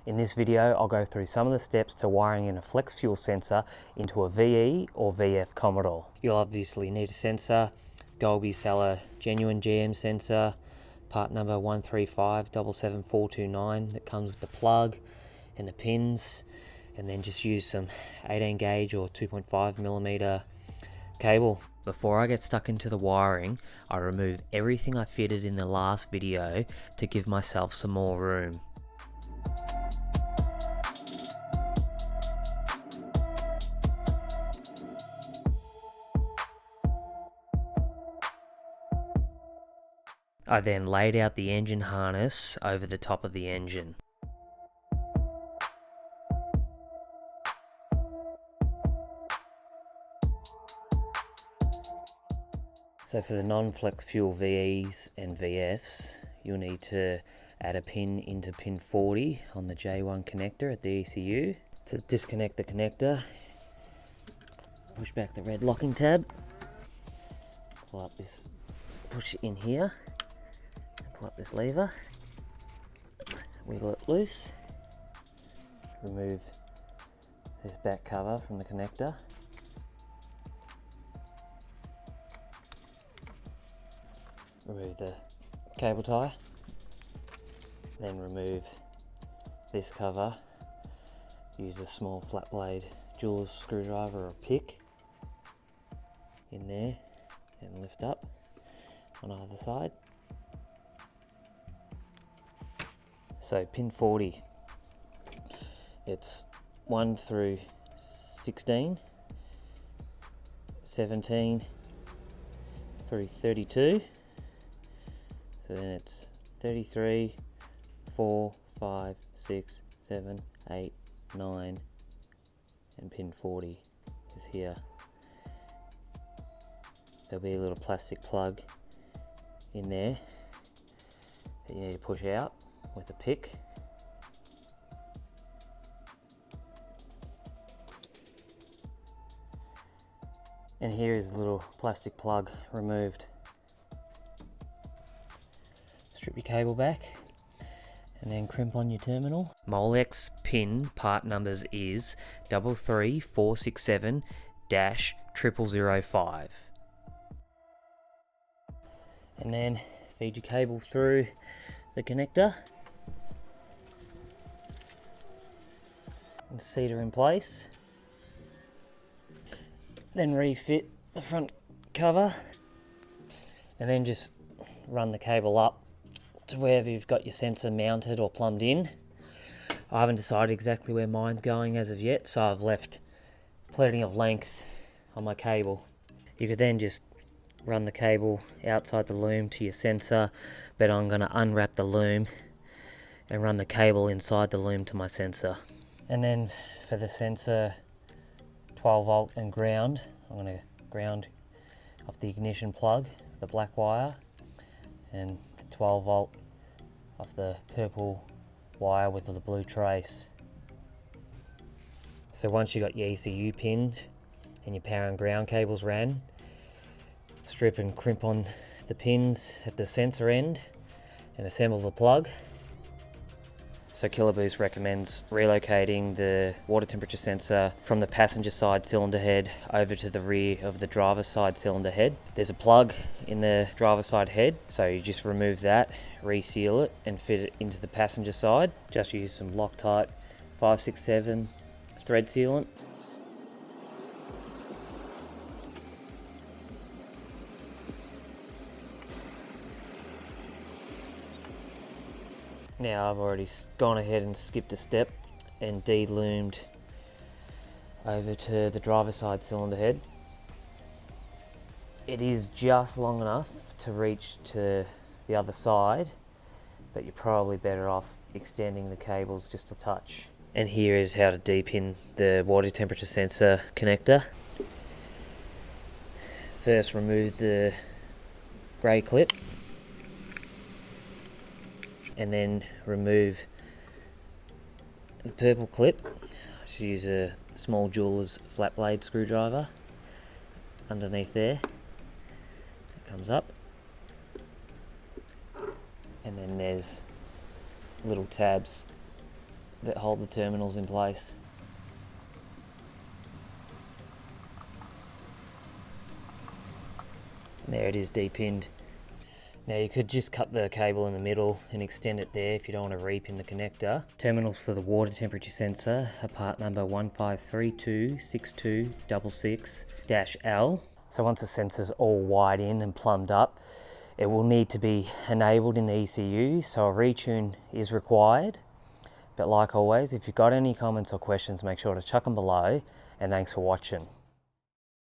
In this video, I'll go through some of the steps to wiring in a flex fuel sensor into a VE or VF Commodore. You'll obviously need a sensor, Golebys seller genuine GM sensor, part number 13577429 that comes with the plug and the pins, and then just use some 18 gauge or 2.5mm cable. Before I get stuck into the wiring, I remove everything I fitted in the last video to give myself some more room. I then laid out the engine harness over the top of the engine. So for the non-flex fuel VEs and VFs, you'll need to add a pin into pin 40 on the J1 connector at the ECU. To disconnect the connector, push back the red locking tab, pull up this, push it in here, pull up this lever, wiggle it loose, remove this back cover from the connector. Remove the cable tie, then remove this cover. Use a small flat blade jeweler's screwdriver or pick in there and lift up on either side. So pin 40, it's 1 through 16, 17 through 32. So then it's 33, 4, 5, 6, 7, 8, 9, and pin 40 is here. There'll be a little plastic plug in there that you need to push out with a pick. And here is a little plastic plug removed. Strip your cable back and then crimp on your terminal. Molex pin part numbers is 33467-0005. And then feed your cable through the connector and seat her in place. Then refit the front cover and then just run the cable up to wherever you've got your sensor mounted or plumbed in. I haven't decided exactly where mine's going as of yet, so I've left plenty of length on my cable. You could then just run the cable outside the loom to your sensor, but I'm going to unwrap the loom and run the cable inside the loom to my sensor. And then for the sensor 12 volt and ground, I'm going to ground off the ignition plug, the black wire, and the 12 volt off the purple wire with the blue trace. So once you got your ECU pinned and your power and ground cables ran, strip and crimp on the pins at the sensor end and assemble the plug. So Kiloboost recommends relocating the water temperature sensor from the passenger side cylinder head over to the rear of the driver's side cylinder head. There's a plug in the driver's side head, so you just remove that, reseal it and fit it into the passenger side. Just use some Loctite 567 thread sealant. Now I've already gone ahead and skipped a step and de-loomed over to the driver's side cylinder head. It is just long enough to reach to the other side, but you're probably better off extending the cables just a touch. And here is how to de-pin the water temperature sensor connector. First, remove the grey clip, and then remove the purple clip. Just use a small jeweler's flat blade screwdriver underneath there. It comes up, and then there's little tabs that hold the terminals in place. There it is, depinned. Now you could just cut the cable in the middle and extend it there if you don't want to repin the connector. Terminals for the water temperature sensor are part number 15326266-L. So once the sensor's all wired in and plumbed up, it will need to be enabled in the ECU, so a retune is required. But like always, if you've got any comments or questions, make sure to chuck them below, and thanks for watching.